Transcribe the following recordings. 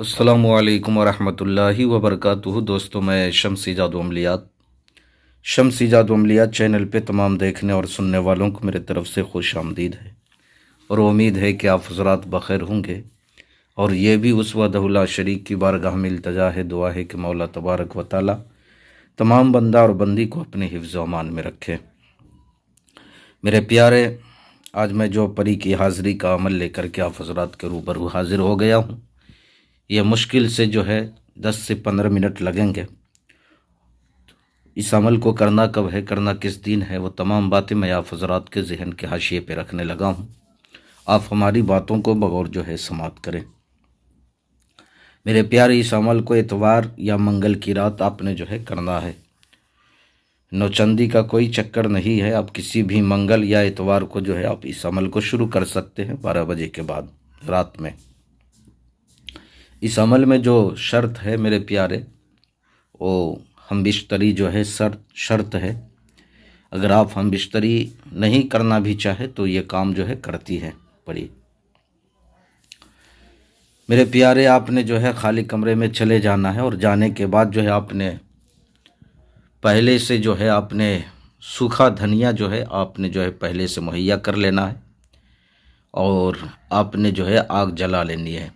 अस्सलामुअलैकुम वरहमतुल्लाहि वबरकातुहू। दोस्तों, मैं शम्स ईजाद अमलियात चैनल पे तमाम देखने और सुनने वालों को मेरे तरफ़ से खुश आमदीद है और उम्मीद है कि आप हज़रात बख़ैर होंगे। और ये भी उस वहदहुल्ला शरीक की बारगाह में इल्तिजा है, दुआ है कि मौला तबारक व तआला तमाम बंदा और बंदी को अपने हिफ्ज़ व अमान में रखे। मेरे प्यारे, आज मैं जो परी की हाज़िरी का अमल लेकर के आप हज़रात के रूबरू हाज़िर हो गया हूँ। यह मुश्किल से जो है 10 से 15 मिनट लगेंगे। इस अमल को करना कब है, करना किस दिन है, वो तमाम बातें मैं आप हज़रात के ज़हन के हाशिए पे रखने लगा हूँ। आप हमारी बातों को बगौर जो है समात करें। मेरे प्यारे, इस अमल को इतवार या मंगल की रात आपने जो है करना है। नौचंदी का कोई चक्कर नहीं है। आप किसी भी मंगल या इतवार को जो है आप इस अमल को शुरू कर सकते हैं 12 बजे के बाद रात में। इस अमल में जो शर्त है मेरे प्यारे, वो हम बिस्तरी जो है शर्त है। अगर आप हम बिस्तरी नहीं करना भी चाहे तो ये काम जो है करती है पड़ी। मेरे प्यारे, आपने जो है खाली कमरे में चले जाना है और जाने के बाद जो है आपने पहले से जो है आपने सूखा धनिया जो है आपने जो है पहले से मुहैया कर लेना है और आपने जो है आग जला लेनी है।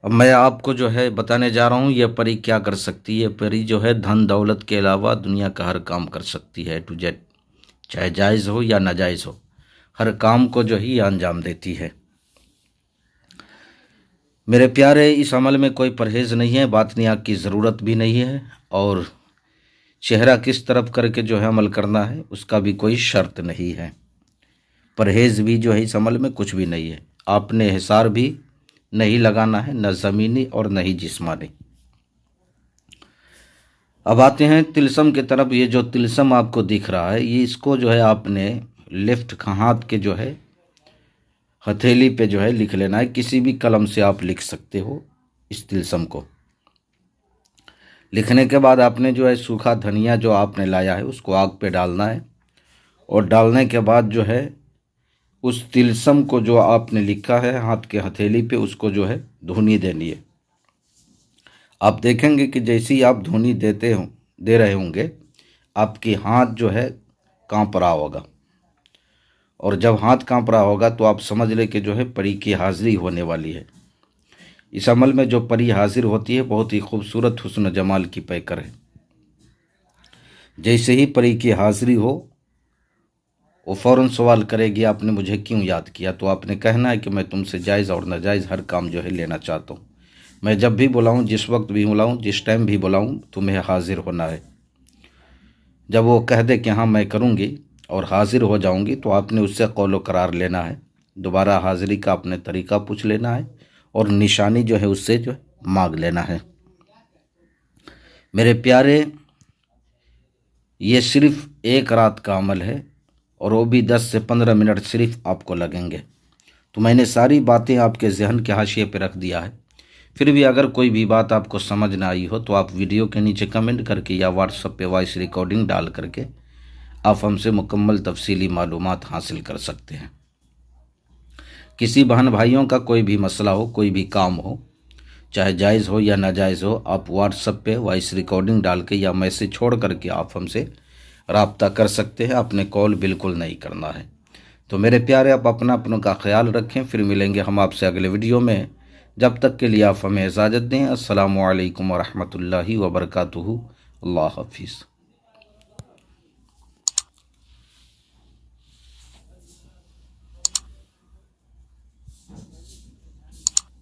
अब मैं आपको जो है बताने जा रहा हूँ ये परी क्या कर सकती है। परी जो है धन दौलत के अलावा दुनिया का हर काम कर सकती है, टू जेड, चाहे जायज़ हो या नाजायज़ हो, हर काम को जो ही अंजाम देती है। मेरे प्यारे, इस अमल में कोई परहेज़ नहीं है, बातनियाँ की ज़रूरत भी नहीं है और चेहरा किस तरफ करके जो है अमल करना है उसका भी कोई शर्त नहीं है। परहेज़ भी जो है इस अमल में कुछ भी नहीं है। आपने हिसार भी नहीं लगाना है, न ज़मीनी और न ही जिस्मानी। अब आते हैं तिलस्म की तरफ। ये जो तिलस्म आपको दिख रहा है, ये इसको जो है आपने लेफ्ट हाथ के जो है हथेली पे जो है लिख लेना है। किसी भी कलम से आप लिख सकते हो इस तिलस्म को। लिखने के बाद आपने जो है सूखा धनिया जो आपने लाया है उसको आग पे डालना है और डालने के बाद जो है उस तिलस्म को जो आपने लिखा है हाथ के हथेली पे उसको जो है धुनी देनी है। आप देखेंगे कि जैसे ही आप धुनी दे रहे होंगे आपकी हाथ जो है कांप रहा होगा और जब हाथ कांप रहा होगा तो आप समझ लें कि जो है परी की हाज़िरी होने वाली है। इस अमल में जो परी हाजिर होती है बहुत ही खूबसूरत हुस्न जमाल की पैकर है। जैसे ही परी की हाज़िरी हो वो फ़ौरन सवाल करेगी आपने मुझे क्यों याद किया। तो आपने कहना है कि मैं तुमसे जायज़ और नाजायज़ हर काम जो है लेना चाहता हूँ। मैं जब भी बुलाऊँ, जिस वक्त भी बुलाऊँ, जिस टाइम भी बुलाऊँ, तुम्हें हाजिर होना है। जब वो कह दे कि हाँ मैं करूँगी और हाजिर हो जाऊँगी तो आपने उससे कौलो करार लेना है। दोबारा हाज़िरी का अपने तरीक़ा पूछ लेना है और निशानी जो है उससे जो मांग लेना है। मेरे प्यारे, ये सिर्फ़ एक रात का अमल है और वो भी 10 से 15 मिनट सिर्फ आपको लगेंगे। तो मैंने सारी बातें आपके जहन के हाशिए पे रख दिया है। फिर भी अगर कोई भी बात आपको समझ ना आई हो तो आप वीडियो के नीचे कमेंट करके या व्हाट्सएप पे वॉइस रिकॉर्डिंग डाल करके आप हमसे मुकम्मल तफसीली मालूमात हासिल कर सकते हैं। किसी बहन भाइयों का कोई भी मसला हो, कोई भी काम हो, चाहे जायज़ हो या नाजायज़ हो, आप व्हाट्सएप पे वॉइस रिकॉर्डिंग डाल के या मैसेज छोड़ करके आप हमसे राब्ता कर सकते हैं। आपने कॉल बिल्कुल नहीं करना है। तो मेरे प्यारे, आप अपनों का ख्याल रखें। फिर मिलेंगे हम आपसे अगले वीडियो में। जब तक के लिए आप हमें इजाज़त दें। अस्सलामु अलैकुम वरहमतुल्लाहि वबरकातुहू। अल्लाह हाफिज़।